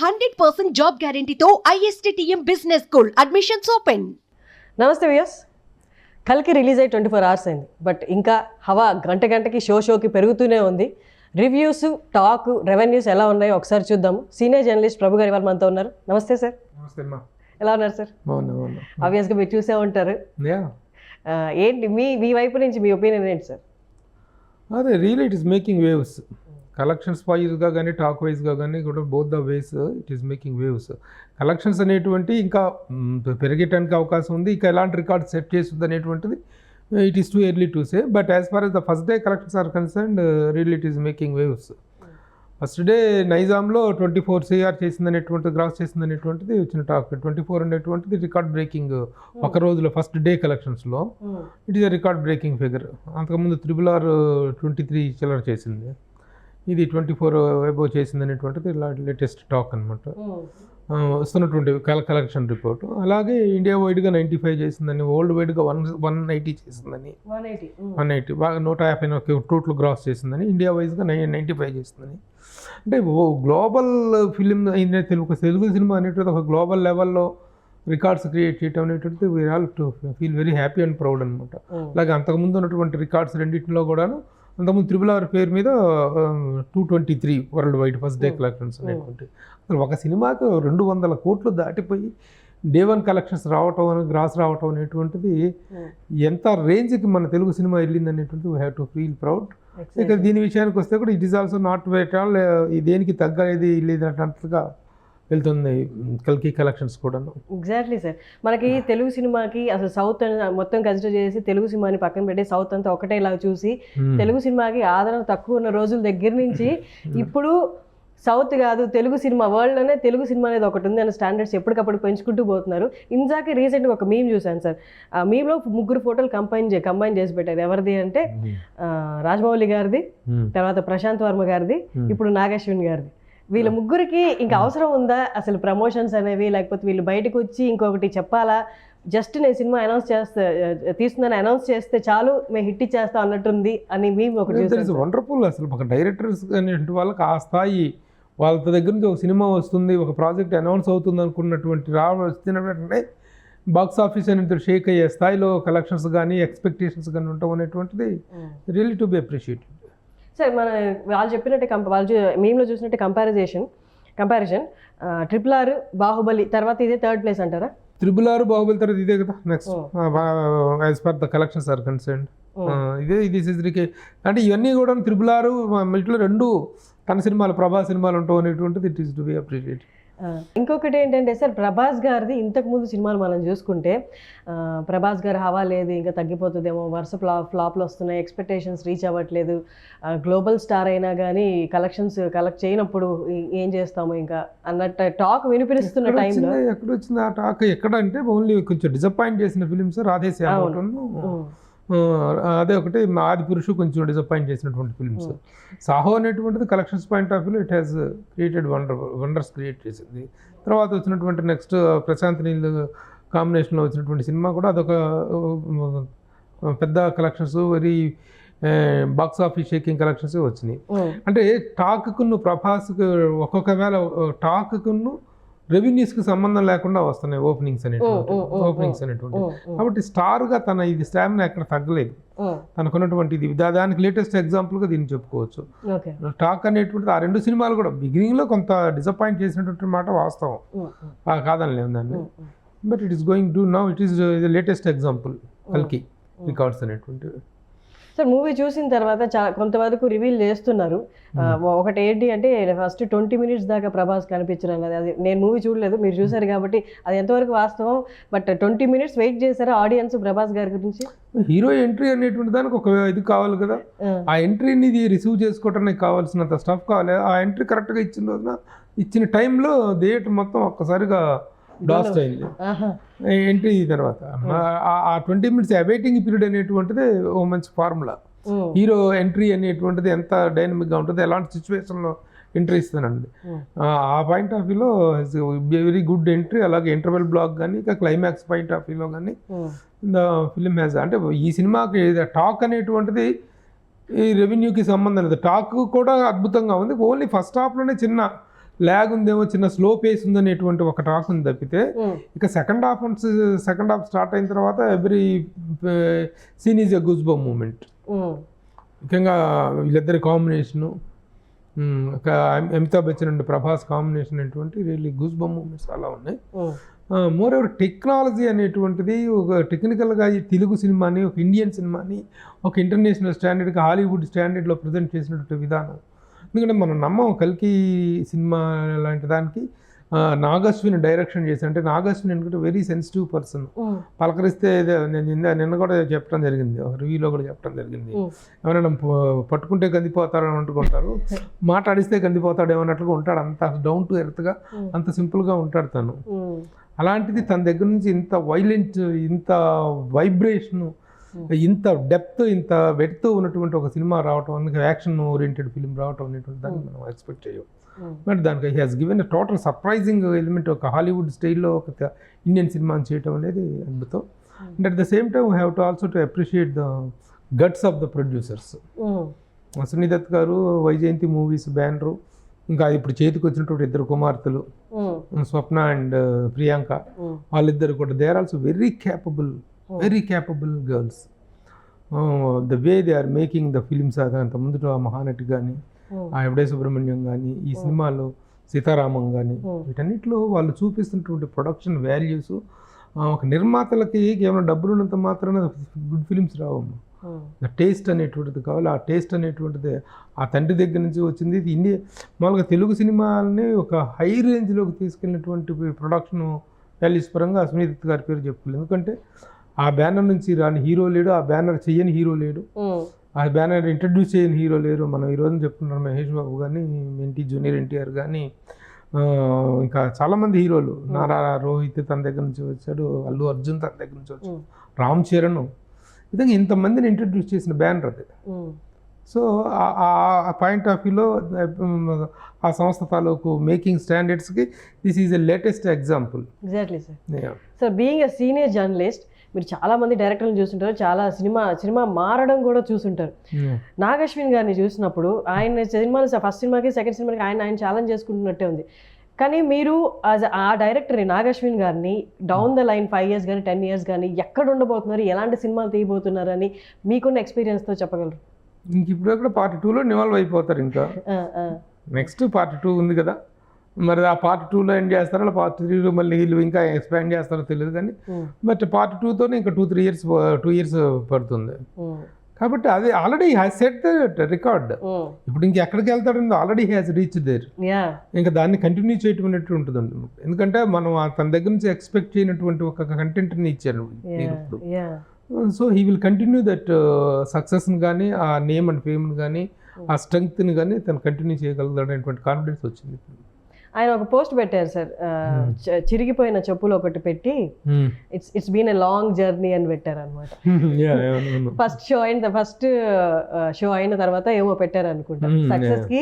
100% job గ్యారంటీతో ISTTM business school admissions open. నమస్తే viewers. కల్కి రిలీజ్ అయ్యి 24 hours అయింది, బట్ ఇంకా హవా గంటకి షోకి పెరుగుతూనే ఉంది. రివ్యూస్, టాక్, రెవెన్యూస్ ఎలా ఉన్నాయో ఒకసారి చూద్దాము. సీనియర్ జర్నలిస్ట్ ప్రభు గారు ఇవాళ మనతో ఉన్నారు. నమస్తే సార్. నమస్తే అమ్మా. ఎలా ఉన్నారు సార్? ఆబ్వియస్గా మీరు చూసే ఉంటారు. ఏంటి మీ వైపు నుంచి మీ ఒపీనియన్ ఏంటి సార్? అదే real it is making waves. Collections వైజ్గా కానీ టాక్ వైజ్గా కానీ కూడా both the ways it is making waves. Collections అనేటువంటి ఇంకా పెరిగేటానికి అవకాశం ఉంది. ఇంకా ఎలాంటి రికార్డ్ సెట్ చేస్తుంది అనేటువంటిది it is too early to say. But as far as the first day collections are concerned real it is making waves. First day నైజాంలో 24 CR చేసిందనేటువంటిది, గ్రాస్ చేసిందనేటువంటిది వచ్చిన టాక్. 24 అనేటువంటిది రికార్డ్ బ్రేకింగ్ ఒక రోజులో ఫస్ట్ డే కలెక్షన్స్లో it is a record breaking figure. అంతకుముందు RRR 23 చిల్లర చేసింది, ఇది 24 అబోవ్ చేసింది అనేటువంటిది లేటెస్ట్ టాక్ అనమాట. వస్తున్నటువంటి కలెక్షన్ రిపోర్ట్. అలాగే ఇండియా వైడ్గా 95 చేసిందని, వరల్డ్ వైడ్గా 180 చేసిందని, 180 బాగా 150 టోటల్ గ్రాస్ చేసిందని, ఇండియా వైజ్గా 95 చేసిందని. అంటే గ్లోబల్ ఫిలిం అయిన తెలుగు సినిమా అనేటువంటి ఒక గ్లోబల్ లెవెల్లో రికార్డ్స్ క్రియేట్ చేయటం అనేటువంటిది we all to feel very happy and proud అనమాట. అలాగే అంతకుముందు ఉన్నటువంటి రికార్డ్స్ రెండింటిలో కూడాను అంతకుముందు RRR పేరు మీద 223 world wide first day collections అనేటువంటి. అసలు ఒక సినిమాకు 200 కోట్లు దాటిపోయి డే 1 కలెక్షన్స్ రావటం, గ్రాస్ రావటం అనేటువంటిది ఎంత రేంజ్కి మన తెలుగు సినిమా వెళ్ళింది అనేటువంటిది we have to feel proud. ఇక దీని విషయానికి వస్తే కూడా it is also not yet all దేనికి తగ్గేది లేదంటగా వెళ్తుంది కల్కి కలెక్షన్స్ కూడా. Exactly sir. మనకి తెలుగు సినిమాకి అసలు సౌత్ మొత్తం కన్సిడర్ చేసి తెలుగు సినిమాని పక్కన పెట్టి సౌత్ అంతా ఒకటేలాగా చూసి తెలుగు సినిమాకి ఆదరణ తక్కువ ఉన్న రోజుల దగ్గర నుంచి ఇప్పుడు సౌత్ కాదు తెలుగు సినిమా, వరల్డ్లోనే తెలుగు సినిమా అనేది ఒకటి ఉంది అనే స్టాండర్డ్స్ ఎప్పటికప్పుడు పెంచుకుంటూ పోతున్నారు. ఇందాక రీసెంట్గా ఒక మీమ్ చూశాను సార్. ఆ మీమ్లో 3 ఫోటోలు కంబైన్ చేసి పెట్టారు. ఎవరిది అంటే రాజమౌళి గారిది, తర్వాత ప్రశాంత్ వర్మ గారిది, ఇప్పుడు నాగశ్విన్ గారిది. వీళ్ళ ముగ్గురికి ఇంకా అవసరం ఉందా అసలు ప్రమోషన్స్ అనేవి? లేకపోతే వీళ్ళు బయటకు వచ్చి ఇంకొకటి చెప్పాలా? జస్ట్ నేను సినిమా తీస్తుందని అనౌన్స్ చేస్తే చాలు, మేము హిట్ ఇచ్చేస్తాం అన్నట్టుంది అని మేము ఒకటి వండర్ఫుల్. అసలు ఒక డైరెక్టర్స్ అనేటువంటి వాళ్ళకి ఆ స్థాయి, వాళ్ళ దగ్గర నుంచి ఒక సినిమా వస్తుంది, ఒక ప్రాజెక్ట్ అనౌన్స్ అవుతుంది అనుకున్నటువంటి వచ్చినటువంటి బాక్స్ ఆఫీస్ అనేది షేక్ అయ్యే స్థాయిలో కలెక్షన్స్ కానీ ఎక్స్పెక్టేషన్స్ కానీ ఉంటాం అనేటువంటిది really to be appreciated. Sir మన వాళ్ళు చెప్పినట్టే వాళ్ళు మేమ్లో చూసినట్టే కంపారిజన్ RRR, బాహుబలి తర్వాత ఇదే 3rd ప్లేస్ అంటారా? RRR, బాహుబలి తర్వాత ఇదే కదా next as per the collections are concerned. ఇది సిజ్రికి అంటే ఇవన్నీ కూడా RRR ఇట్లా 2 తన సినిమాలు, ప్రభాస్ సినిమాలు ఉంటాం అనేటువంటిది it is to be appreciated. ఇంకొకటి ఏంటంటే సార్, ప్రభాస్ గారిది ఇంతకుముందు సినిమాలు మనం చూసుకుంటే ప్రభాస్ గారు హవా లేదు, ఇంకా తగ్గిపోతుందేమో, వరుస ఫ్లాప్లు వస్తున్నాయి, ఎక్స్పెక్టేషన్స్ రీచ్ అవ్వట్లేదు, గ్లోబల్ స్టార్ అయినా కానీ కలెక్షన్స్ కలెక్ట్ చేయనప్పుడు ఏం చేస్తాము ఇంకా అన్నట్టు టాక్ వినిపిస్తున్న టైంలో ఎక్కడ వచ్చింది ఆ టాక్? ఎక్కడంటే ఓన్లీ కొంచెం డిసప్పాయింట్ చేసిన ఫిలిమ్స్ రాధేశ్యామ్, అదే ఒకటి ఆది పురుషు కొంచెం డిసప్పాయింట్ చేసినటువంటి ఫిల్మ్స్. సాహో అనేటువంటిది కలెక్షన్స్ పాయింట్ ఆఫ్ వ్యూలో it has created wonders create చేసింది. తర్వాత వచ్చినటువంటి నెక్స్ట్ ప్రశాంత్ నీల్ కాంబినేషన్లో వచ్చినటువంటి సినిమా కూడా అదొక పెద్ద collections, very box office shaking collections వచ్చినాయి. అంటే టాక్కును ప్రభాస్కు ఒక్కొక్కవేళ టాక్కును రెవెన్యూస్కి సంబంధం లేకుండా వస్తున్నాయి ఓపెనింగ్స్ అనేటువంటి. కాబట్టి స్టార్గా తన ఇది స్టామినా ఎక్కడ తగ్గలేదు, తనకున్నటువంటి ఇది దానికి లేటెస్ట్ ఎగ్జాంపుల్గా దీన్ని చెప్పుకోవచ్చు. టాక్ అనేటువంటిది ఆ 2 సినిమాలు కూడా బిగినింగ్లో కొంత డిసప్పాయింట్ చేసినటువంటి మాట వాస్తవం, కాదని లేదు దాన్ని. But it is going to now it is the latest example కల్కి రికార్డ్స్ అనేటువంటివి. సార్ మూవీ చూసిన తర్వాత కొంతవరకు రివీల్ చేస్తున్నారు. ఒకటి ఏంటి అంటే ఫస్ట్ 20 minutes దాకా ప్రభాస్ కనిపించడం. అది నేను మూవీ చూడలేదు, మీరు చూసారు కాబట్టి అది ఎంతవరకు వాస్తవం? బట్ 20 minutes వెయిట్ చేశారా ఆడియన్స్ ప్రభాస్ గారి గురించి? హీరో ఎంట్రీ అనేటువంటి దానికి ఒక ఇది కావాలి కదా, ఆ ఎంట్రీని ఇది రిసీవ్ చేసుకోవడానికి కావాల్సినంత స్టఫ్ కావాలి. ఆ ఎంట్రీ కరెక్ట్గా ఇచ్చిన రోజున ఇచ్చిన టైంలో థియేటర్ మొత్తం ఒక్కసారిగా బ్లాస్ట్ అయింది ఎంట్రీ తర్వాత. ఆ 20 minutes అవైటింగ్ పీరియడ్ అనేటువంటిది ఓ మంచి ఫార్ములా. హీరో ఎంట్రీ అనేటువంటిది ఎంత డైనమిక్గా ఉంటుంది, ఎలాంటి సిచ్యువేషన్లో ఎంట్రీ ఇస్తానండి. ఆ పాయింట్ ఆఫ్ వ్యూలో వెరీ గుడ్ ఎంట్రీ. అలాగే ఇంటర్వెల్ బ్లాక్ కానీ ఇక క్లైమాక్స్ పాయింట్ ఆఫ్ వ్యూలో కానీ ద ఫిలిం హ్యాజ్, అంటే ఈ సినిమాకి టాక్ అనేటువంటిది ఈ రెవెన్యూకి సంబంధం లేదు. టాక్ కూడా అద్భుతంగా ఉంది. ఓన్లీ ఫస్ట్ హాఫ్లోనే చిన్న ల్యాగ్ ఉందేమో, చిన్న స్లో పేస్ ఉందనేటువంటి ఒక టాక్ ఉంది తప్పితే ఇక సెకండ్ హాఫ్ స్టార్ట్ అయిన తర్వాత every scene is a goose bump moment. ముఖ్యంగా వీళ్ళిద్దరి combination, Amitabh Bachchan and Prabhas combination అనేటువంటి రియల్లీ గూస్ బమ్ మూమెంట్స్ అలా ఉన్నాయి. మోర్ ఎవర్ టెక్నాలజీ అనేటువంటిది ఒక టెక్నికల్గా ఈ తెలుగు సినిమాని, ఒక ఇండియన్ సినిమాని ఒక ఇంటర్నేషనల్ స్టాండర్డ్గా హాలీవుడ్ స్టాండర్డ్లో ప్రజెంట్ చేసినటువంటి విధానం. ఎందుకంటే మనం నమ్మం కల్కి సినిమా లాంటి దానికి నాగశ్విన్ డైరెక్షన్ చేశాను. అంటే నాగశ్విన్ ఎందుకంటే వెరీ సెన్సిటివ్ పర్సన్. పలకరిస్తే నేను నిన్న కూడా చెప్పడం జరిగింది, ఒక రివ్యూలో కూడా చెప్పడం జరిగింది, ఎవరైనా పట్టుకుంటే కందిపోతారు అని అనుకుంటారు, మాట్లాడిస్తే కందిపోతాడు ఏమన్నట్లుగా ఉంటాడు. అంత డౌన్ టు ఎర్త్గా, అంత సింపుల్గా ఉంటాడు తను. అలాంటిది తన దగ్గర నుంచి ఇంత వైలెంట్, ఇంత వైబ్రేషను, ఇంత డెప్త్, ఇంత వెడ్త్ ఉన్నటువంటి ఒక సినిమా రావటం, అందుకే యాక్షన్ ఓరియంటెడ్ ఫిలిం రావటం అనేటువంటి దాన్ని మనం ఎక్స్పెక్ట్ చేయము. బట్ దానికి he has given a total surprising element. ఒక హాలీవుడ్ స్టైల్లో ఒక ఇండియన్ సినిమాని చేయటం అనేది అద్భుతం. And at the same time we have to also to appreciate the guts of the producers. Sunil Dutt గారు వైజయంతి మూవీస్ బ్యానరు, ఇంకా ఇప్పుడు చేతికి వచ్చినటువంటి ఇద్దరు కుమార్తెలు స్వప్న అండ్ ప్రియాంక, వాళ్ళిద్దరు కూడా they are also very capable girls. The way they are making the films. అంత ముందు మహానటి కానీ, ఆ ఎవడే సుబ్రహ్మణ్యం కానీ, ఈ సినిమాలో సీతారామం కానీ, వీటన్నిటిలో వాళ్ళు చూపిస్తున్నటువంటి ప్రొడక్షన్ వాల్యూస్, ఒక నిర్మాతలకి కేవలం డబ్బులు ఉన్నంత మాత్రాన గుడ్ ఫిలిమ్స్ రావమ్మా. ద టేస్ట్ అనేటువంటిది కావాలి. ఆ టేస్ట్ అనేటువంటిది ఆ తండ్రి దగ్గర నుంచి వచ్చింది. ఇది మామూలుగా తెలుగు సినిమాలని ఒక హై రేంజ్లోకి తీసుకెళ్ళినటువంటి ప్రొడక్షన్ వాల్యూస్ పరంగా సునీల్ గారి పేరు చెప్పుకోలేదు. ఎందుకంటే ఆ బ్యానర్ నుంచి రాని హీరో లేడు, ఆ బ్యానర్ చెయ్యని హీరో లేడు, ఆ బ్యానర్ ఇంట్రడ్యూస్ చేయని హీరో లేరు. మనం ఈరోజు చెప్పుకుంటున్నాం మహేష్ బాబు కానీ, జూనియర్ ఎన్టీఆర్ కానీ, ఇంకా చాలామంది హీరోలు, నారా రోహిత్ తన దగ్గర నుంచి వచ్చాడు, అల్లు అర్జున్ తన దగ్గర నుంచి వచ్చాడు, రామ్ చరణ్, విధంగా ఇంతమందిని ఇంట్రడ్యూస్ చేసిన బ్యానర్ అది. సో ఆ పాయింట్ ఆఫ్ వ్యూలో ఆ సంస్థ తాలూకు మేకింగ్ స్టాండర్డ్స్కి this is a latest example. Exactly sir. Sir being a senior journalist, మీరు చాలామంది డైరెక్టర్లను చూస్తుంటారు, చాలా సినిమా మారడం కూడా చూస్తుంటారు. నాగశ్విన్ గారిని చూసినప్పుడు ఆయన సినిమాలు ఫస్ట్ సినిమాకి సెకండ్ సినిమాకి ఆయన ఛాలెంజ్ చేసుకుంటున్నట్టే ఉంది. కానీ మీరు ఆ డైరెక్టర్ని నాగశ్విన్ గారిని డౌన్ ద లైన్ 5 years కానీ 10 years కానీ ఎక్కడ ఉండబోతున్నారు, ఎలాంటి సినిమాలు తీయబోతున్నారు అని మీకున్న ఎక్స్పీరియన్స్తో చెప్పగలరు? ఇంక ఇప్పుడు అక్కడ పార్ట్ 2లో ఇన్వాల్వ్ అయిపోతారు. ఇంకా నెక్స్ట్ పార్ట్ 2 ఉంది కదా, మరి ఆ పార్ట్ 2లో ఎండ్ చేస్తారో, అలా పార్ట్ 3లో మళ్ళీ వీళ్ళు ఇంకా ఎక్స్పాండ్ చేస్తారో తెలియదు. కానీ బట్ పార్ట్ 2తోనే ఇంకా 2 years పడుతుంది. కాబట్టి అది already has set the record. ఇప్పుడు ఇంకెక్కడికి వెళ్తాడని ఆల్రెడీ హ్యాస్ రీచ్ దేర్. ఇంకా దాన్ని కంటిన్యూ చేయటం అనేట్టు ఉంటుంది. ఎందుకంటే మనం తన దగ్గర నుంచి ఎక్స్పెక్ట్ చేయనటువంటి ఒక కంటెంట్ని ఇచ్చారు ఇప్పుడు. So he will continue that సక్సెస్ని కానీ, ఆ నేమ్ అండ్ ఫేమ్ని కానీ, ఆ స్ట్రెంగ్త్ని కానీ తను కంటిన్యూ చేయగలుగుతాడు అనేటువంటి కాన్ఫిడెన్స్ వచ్చింది. ఆయన ఒక పోస్ట్ పెట్టారు సార్, చిరిగిపోయిన చెప్పులు ఒకటి పెట్టి it's been a long journey అని పెట్టారు అనమాట. ఫస్ట్ షో అయిన తర్వాత ఏమో పెట్టారు అనుకుంటా. సక్సెస్ కి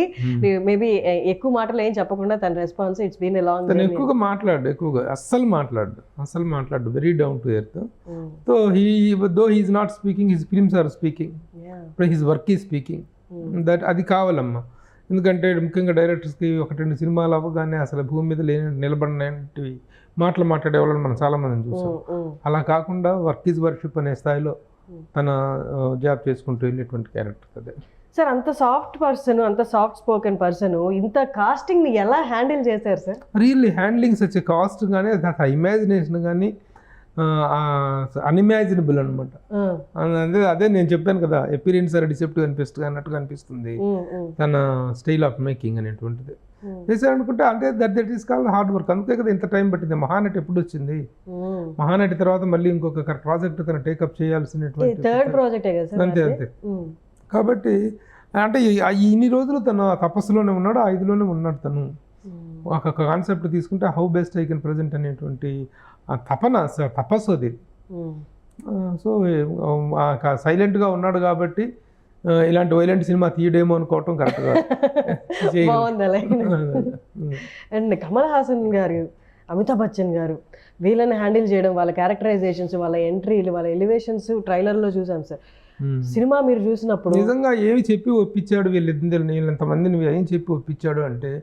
మేబీ ఎక్కువ మాటలు ఏం చెప్పకుండా తన response it's been a long journey. ఎక్కువగా మాట్లాడు అస్సలు మాట్లాడు very down to earth. So though he is not speaking, his films are speaking, his work is speaking. That అది కావాలమ్మా. ఎందుకంటే ముఖ్యంగా డైరెక్టర్స్కి 1-2 సినిమాలు అవ్వగానే అసలు భూమి మీద నిలబడినవి మాట్లాడే వాళ్ళని మనం చాలామందిని చూసాం. అలా కాకుండా వర్క్ ఈజ్ వర్షిప్ అనే స్థాయిలో తన జాబ్ చేసుకుంటూ వెళ్ళేటువంటి క్యారెక్టర్ అదే. సార్ అంత సాఫ్ట్ పర్సన్, అంత సాఫ్ట్ స్పోకెన్ పర్సన్ ఇంత కాస్టింగ్ని ఎలా హ్యాండిల్ చేశారు sir? Really handling such cost కానీ, ఇమాజినేషన్ కానీ అన్ఇమాజినబుల్ అనమాట. అదే నేను చెప్పాను కదా, అపీరియన్స్ ఆర్ డిసెప్టివ్ అన్నట్టుగా అనిపిస్తుంది తన స్టైల్ ఆఫ్ మేకింగ్ అనేటువంటిది. చేశారనుకుంటే అంటే that is called hard work. అందుకే కదా ఇంత టైం పట్టింది. మహానటి ఎప్పుడు వచ్చింది? మహానటి తర్వాత మళ్ళీ ఇంకొక ప్రాజెక్ట్ తను టేకప్ చేయాల్సినటువంటి థర్డ్ ప్రాజెక్టే కదా. అంతే. కాబట్టి అంటే ఇన్ని రోజులు తను తపస్సులోనే ఉన్నాడు, 5లోనే ఉన్నాడు. తను ఒక కాన్సెప్ట్ తీసుకుంటే how best I can present అనేటువంటి తపస్సు అది. సో సైలెంట్గా ఉన్నాడు కాబట్టి ఇలాంటి వైలెంట్ సినిమా తీయడేమో అనుకోవటం కరెక్ట్గా. అండ్ కమల్ హాసన్ గారు, అమితాబ్ బచ్చన్ గారు వీళ్ళని హ్యాండిల్ చేయడం, వాళ్ళ క్యారెక్టరైజేషన్స్, వాళ్ళ ఎంట్రీలు, వాళ్ళ ఎలివేషన్స్ ట్రైలర్లో చూసాం సార్. సినిమా మీరు చూసినప్పుడు నిజంగా ఏమి చెప్పి ఒప్పించాడు వీళ్ళింతమందిని, ఏం చెప్పి ఒప్పించాడు అంటే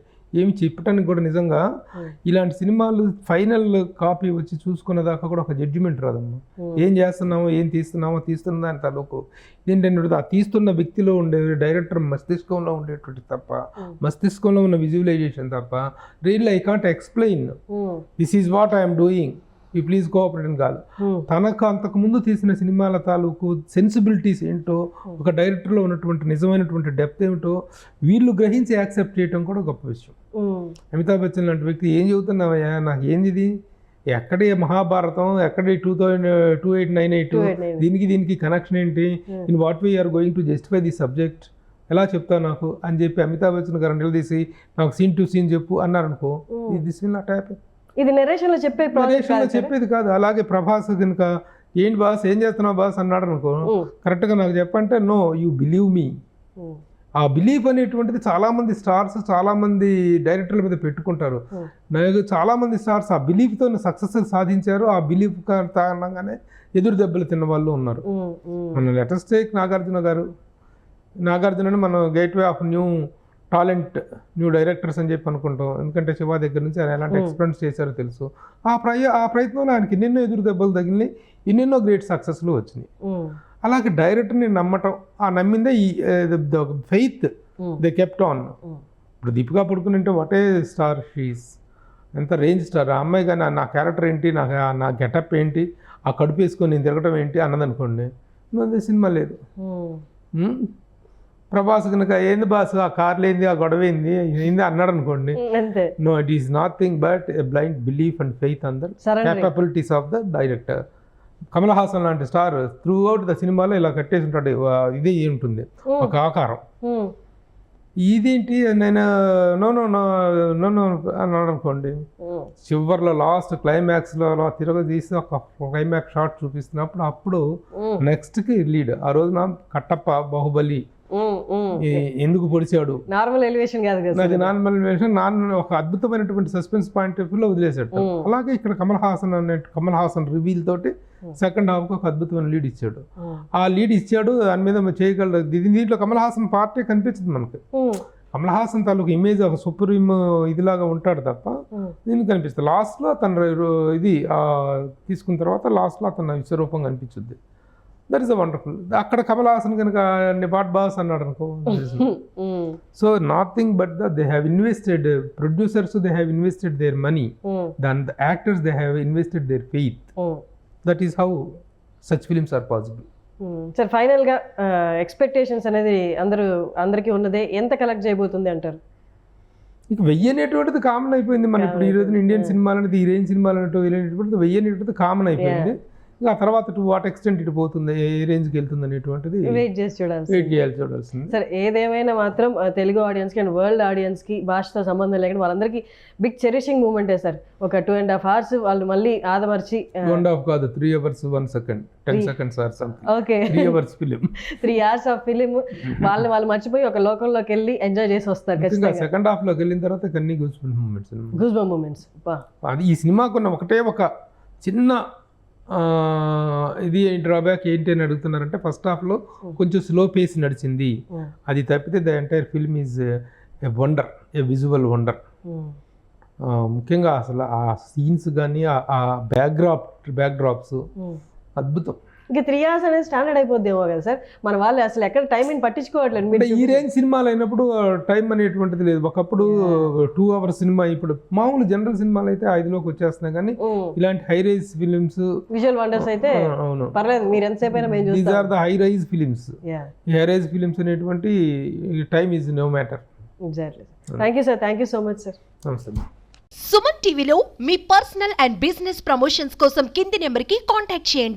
ఏమి చెప్పడానికి కూడా నిజంగా ఇలాంటి సినిమాలు ఫైనల్ కాపీ వచ్చి చూసుకున్న దాకా కూడా ఒక జడ్జిమెంట్ రాదమ్మా. ఏం చేస్తున్నామో ఏం తీస్తున్న దాని తలపు ఏంటంటే ఆ తీస్తున్న వ్యక్తిలో ఉండే డైరెక్టర్ మస్తిష్కంలో ఉండేటువంటి తప్ప, మస్తిష్కంలో ఉన్న విజువలైజేషన్ తప్ప real I can't explain this is what I'm doing, ఈ ప్లీజ్ కోఆపరేట్ అని కాదు. తనకు అంతకుముందు తీసిన సినిమాల తాలూకు సెన్సిబిలిటీస్ ఏంటో, ఒక డైరెక్టర్లో ఉన్నటువంటి నిజమైనటువంటి డెప్త్ ఏమిటో వీళ్ళు గ్రహించి యాక్సెప్ట్ చేయడం కూడా గొప్ప విషయం. అమితాబ్ బచ్చన్ లాంటి వ్యక్తి ఏం చెబుతున్నావయ్యా, నాకు ఏంది ఇది, ఎక్కడే మహాభారతం, ఎక్కడే 2898, దీనికి కనెక్షన్ ఏంటి, in what way are going to justify the subject, ఎలా చెప్తావు నాకు అని చెప్పి అమితాబ్ బచ్చన్ గారు నిలదీసి నాకు సీన్ టు సీన్ చెప్పు అన్నారనుకో, దిస్ విల్ నాట్ హ్యాపెన్. ఇది నెరేషన్లో చెప్పేది కాదు. అలాగే ప్రభాస్ కనుక ఏంటి బాస్ ఏం చేస్తున్నావు బాస్ అన్నాడు అనుకో, కరెక్ట్గా నాకు చెప్పంటే నో యూ బిలీవ్ మీ. ఆ బిలీఫ్ అనేటువంటిది చాలామంది స్టార్స్, చాలామంది డైరెక్టర్ల మీద పెట్టుకుంటారు. చాలామంది స్టార్స్ ఆ బిలీఫ్తో సక్సెస్ సాధించారు. ఆ బిలీఫ్ కారణంగానే ఎదురు దెబ్బలు తిన్న వాళ్ళు ఉన్నారు. మన లెటెస్ట్ టేక్ నాగార్జునని మనం gateway of new talent, new directors అని చెప్పి అనుకుంటాం. ఎందుకంటే శివ దగ్గర నుంచి ఆయన ఎలాంటి ఎక్స్పెరిమెంట్స్ చేశారో తెలుసు. ఆ ప్రయత్నంలో ఆయనకి ఎన్నెన్నో ఎదురు దెబ్బలు తగిలినాయి, ఎన్నెన్నో గ్రేట్ సక్సెస్లు వచ్చినాయి. అలాగే డైరెక్టర్ని నమ్మటం, ఆ నమ్మిందే ఈ ఫెయిత్ దే కెప్ట్ ఆన్. ఇప్పుడు దీపికా పడుకుని అంటే వాట్ ఏ స్టార్ షీస్, ఎంత రేంజ్ స్టార్. ఆ అమ్మాయి కానీ నా క్యారెక్టర్ ఏంటి, నా గెటప్ ఏంటి, ఆ కడుపు వేసుకొని నేను తిరగటం ఏంటి అన్నదనుకోండి, సినిమా లేదు. ప్రభాస్ కనుక ఏంది బాస్ ఆ కార్లు ఏంది, ఆ గొడవ ఏంది అన్నాడు అనుకోండి, no it is nothing but a blind belief and faith on the capabilities of the director. Kamal Haasan లాంటి స్టార్ త్రూ అవుట్ ద సినిమాలో ఇలా కట్టేసి ఉంటాడు, ఇదే ఉంటుంది ఒక ఆకారం. ఇదేంటి నేను no no no no no అన్నాడు అనుకోండి, చివరిలో లాస్ట్ క్లైమాక్స్లో తీసి ఒక క్లైమాక్స్ షాట్ చూపిస్తున్నప్పుడు అప్పుడు నెక్స్ట్కి లీడ్. ఆ రోజున కట్టప్ప బాహుబలి ఎందుకు పొడిచాడు, నార్మల్ ఎలివేషన్ కాదు కదా, అది నార్మల్ ఎలివేషన్, ఒక అద్భుతమైనటువంటి సస్పెన్స్ పాయింట్ ఆఫ్ వ్యూలో వదిలేసాడు. అలాగే ఇక్కడ కమల్ హాసన్ రివీల్ తోటి సెకండ్ హాఫ్ ఒక అద్భుతమైన లీడ్ ఇచ్చాడు. ఆ లీడ్ ఇచ్చాడు, దాని మీద చేయగలడు. దీంట్లో కమల్ హాసన్ పార్టీ కనిపించింది మనకి. కమల్ హాసన్ తాలూకు ఇమేజ్ ఒక సుప్రీం ఇదిలాగా ఉంటాడు తప్ప దీనికి కనిపిస్తుంది. లాస్ట్లో తన ఇది తీసుకున్న తర్వాత లాస్ట్లో తన విశ్వరూపం కనిపించుద్ది. That is a wonderful. అక్కడ కమల్ హాసన్ కనుక వాట్ బాస్ అన్నాడు అనుకో, so nothing but they have invested, producers they have invested their money, then the actors they have invested their faith. That is how such films are possible. Sir ఫైనల్గా expectations అనేది అందరికీ ఉన్నదే, ఎంత collect చేయబోతుంది అంటారు? ఇక 1000 అనేటువంటిది కామన్ అయిపోయింది. మన ఇప్పుడు ఈ రోజున ఇండియన్ సినిమాలు అనేది, ఈ రేంజ్ సినిమాలు అంటే 1000 అనేటువంటిది కామన్ అయిపోయింది. ఆ తర్వాత టు వాట్ ఎక్స్టెంట్ ఇటు పోతుంది, ఏ రేంజ్కి వెళ్తుంది అనేటువంటిది వెయిట్ చేసి చూడాల్సింది. సరే ఏదేమైనా మాత్రం తెలుగు ఆడియన్స్కి అండ్ వరల్డ్ ఆడియన్స్కి భాషతో సంబంధం లేకుండా వాళ్ళందరికీ బిగ్ చెరిషింగ్ మూమెంటే సార్. ఒక 2.5 hours వాళ్ళు మళ్ళీ ఆదమర్చి, 2.5 కాదు 3 hours 1 second 10 seconds or something. Okay 3 hours film 3 hours of film వాళ్ళు మర్చిపోయి ఒక లోకంలోకి వెళ్ళి ఎంజాయ్ చేసి వస్తారు. సెకండ్ హాఫ్ లోకి వెళ్ళిన తర్వాత కన్నీ గూస్ బంప్ మూమెంట్స్. అది ఈ సినిమాకున్న ఒకటే ఒక చిన్న ఇది డ్రాబ్యాక్ ఏంటి అని అడుగుతున్నారంటే, ఫస్ట్ హాఫ్లో కొంచెం స్లో పేస్ నడిచింది. అది తప్పితే the entire film is a wonder, A visual wonder. ముఖ్యంగా అసలు ఆ సీన్స్ కానీ ఆ బ్యాక్డ్రాప్స్ అద్భుతం. ఇంకా 3 hours అనేది స్టాండర్డ్ అయిపోద్దేమో కదా సార్, మన వాళ్ళు అసలు ఎక్కడ టైంని పట్టించుకోవట్లేదు. అంటే ఈ రేంజ్ సినిమాలు అయినప్పుడు టైం అనేటువంటిది లేదు. ఒకప్పుడు 2 hours సినిమా, ఇప్పుడు మామూలు జనరల్ సినిమాలు అయితే 5లోకి వచ్చేస్తున్నాయి. కానీ ఇలాంటి high rise films, visual wonders అయితే అవును పర్లేదు, మీరు ఎంతసేపు అయినా మేము చూస్తాం. These are the high rise films. ఈ హై రైజ్ ఫిలిమ్స్ అనేటువంటి time is no matter. Exactly. Thank you sir, thank you so much sir. నమస్తే. సుమన్ టీవీలో మీ పర్సనల్ అండ్ బిజినెస్ ప్రమోషన్స్ కోసం కింది నెంబర్కి కాంటాక్ట్ చేయండి.